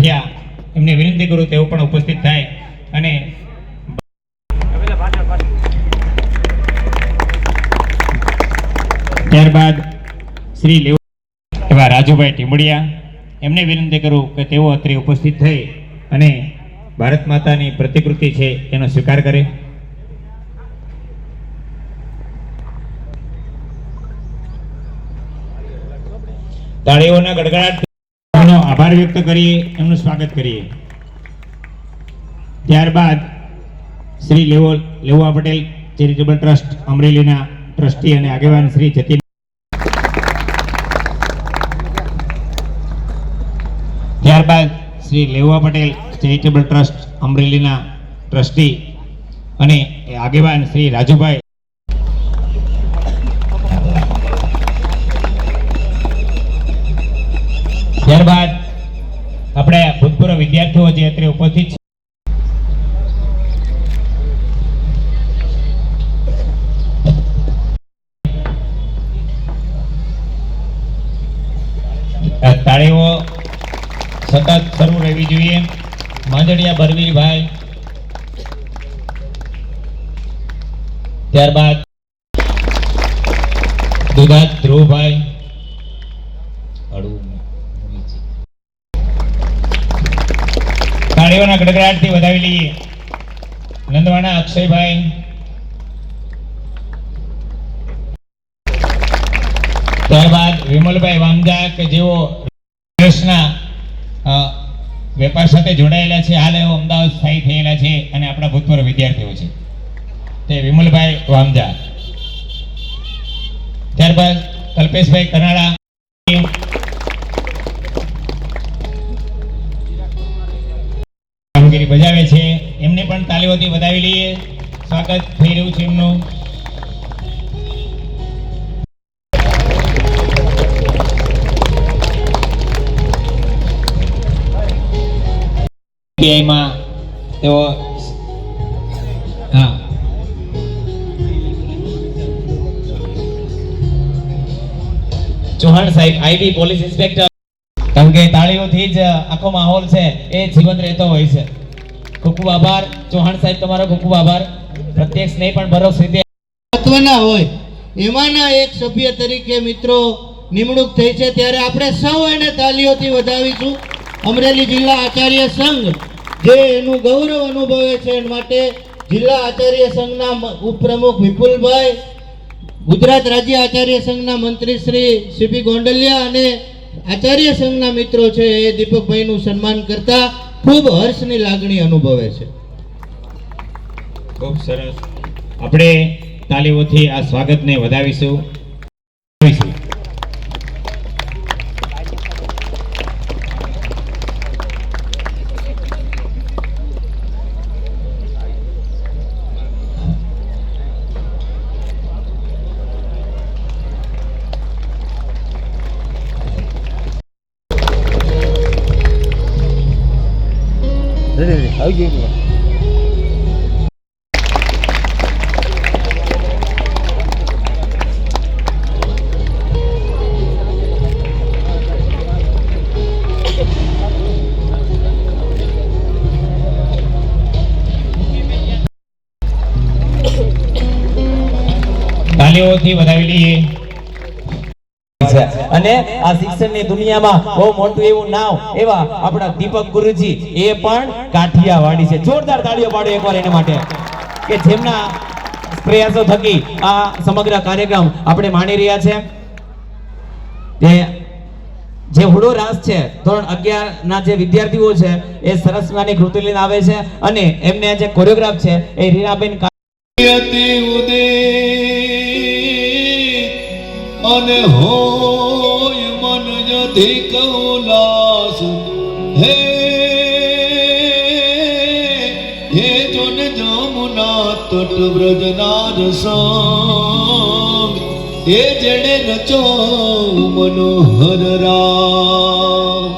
કાઠિયા એમને વિનંતી કરું તેઓ પણ ઉપસ્થિત થાય અને ત્યારબાદ શ્રી એવા રાજુભાઈ ટીમડિયા એમને વિનંતી કરું કે તેઓ અત્રે ઉપસ્થિત થઈ અને ભારત માતાની પ્રતિકૃતિ છે એનો સ્વીકાર કરે. તાળીઓના ગડગડાટનો આભાર વ્યક્ત કરીએ, એમનું સ્વાગત કરીએ. ત્યારબાદ શ્રી લેવા પટેલ ચેરિટેબલ ટ્રસ્ટ અમરેલીના ટ્રસ્ટી અને આગેવાન શ્રી જતીન ત્યારબાદ શ્રી લેવા પટેલ ચેરિટેબલ ટ્રસ્ટ અમરેલીના ટ્રસ્ટી અને આગેવાન શ્રી રાજુભાઈ. ત્યારબાદ આપણે ભૂતપૂર્વ વિદ્યાર્થીઓ જે અત્રે ઉપસ્થિત છે તાળીઓ સતત શરૂ રહેવી જોઈએ. માંજડિયા બરવીરભાઈ, ત્યારબાદ દુધાત ધ્રુવભાઈ, તાળીઓના ગડગડાટથી વધાવી લઈએ. નંદવાણા અક્ષયભાઈ, ત્યારબાદ વિમલભાઈ વામજા કે જેઓ દેશના વેપાર સાથે જોડાયેલા છે, હાલ એઓ અમદાવાદ સ્થાયી થયેલા છે અને આપણા ભૂતપૂર્વ વિદ્યાર્થીઓ છે, તે વિમલભાઈ વામજા. ત્યારબાદ કલ્પેશભાઈ કનાડા કામગીરી બજાવે છે, એમને પણ તાળીઓથી વધાવી લઈએ. સ્વાગત થઈ રહ્યું છે એમનું. માં તેઓ ચૌહાણ સાહેબ આઈબી પોલીસ ઇન્સ્પેક્ટર, કારણ કે તાળીઓથી જ આખો માહોલ છે એ જીવંત રહેતો હોય છે. ખૂબ ખૂબ આભાર ચૌહાણ સાહેબ, તમારો ખૂબ ખૂબ આભાર. પ્રત્યક્ષ નહીં પણ પરોક્ષ રીતે મહત્વના હોય એમાંના એક સભ્ય તરીકે મિત્રો નિમણૂક થઈ છે, ત્યારે આપણે સૌ એને તાળીઓથી વધાવીશું. અમરેલી જિલ્લા આચાર્ય સંઘ જે એનું ગૌરવ અનુભવે છે એ માટે જિલ્લા આચાર્ય સંઘના ઉપપ્રમુખ વિપુલભાઈ, ગુજરાત રાજ્ય આચાર્ય સંઘના મંત્રી શ્રી સીપી ગોંડલિયા અને આચાર્ય સંઘના મિત્રો છે એ દીપકભાઈનું સન્માન કરતા ખૂબ હર્ષની લાગણી અનુભવે છે. ખૂબ સરસ. આપણે તાલીઓથી આ સ્વાગતને વધાવીશું. આવી ગઈ તાલીઓથી વધાવી લઈએ. અને આ શિક્ષણની દુનિયામાં બહુ મોટું એવું નામ એવા આપણા દીપક ગુરુજી એ પણ કાઠિયાવાડી છે. જોરદાર તાળીઓ પાડો એકવાર એના માટે કે જેમના પ્રયાસો થકી આ સમગ્ર કાર્યક્રમ આપણે માણી રહ્યા છે. જે હુડો રાસ છે ધોરણ 11 ના જે વિદ્યાર્થીઓ છે એ સરસ મજાની કૃતિ લઈને આવે છે અને એમને જે કોરિયોગ્રાફ છે એ રીનાબેન અને હોય મન અધિક ઉલ્લાસ હે હે જોન જમુના તટ બ્રજનાર સંગ એ જેણે રચો મનોહર રામ.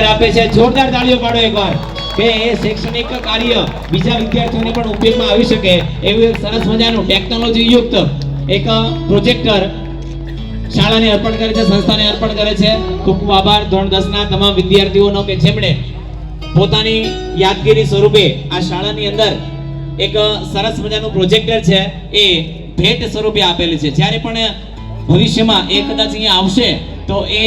આપે છે. જોરદાર તાળીઓ પાડો એકવાર કે એ શૈક્ષણિક કાર્ય બીજા વિદ્યાર્થીઓને પણ ઉપયોગમાં આવી શકે એવું એક સરસ મજાનું ટેકનોલોજી યુક્ત એક પ્રોજેક્ટર શાળાને અર્પણ કરે છે, સંસ્થાને અર્પણ કરે છે. ખૂબ ખૂબ આભાર ધોરણ 10 ના તમામ વિદ્યાર્થીઓનો કે જેમણે પોતાની યાદગીરી સ્વરૂપે આ શાળાની અંદર એક સરસ મજાનું પ્રોજેક્ટર છે એ ભેટ સ્વરૂપે આપેલી છે. જ્યારે પણ ભવિષ્યમાં એ કદાચ અહીંયા આવશે તો એ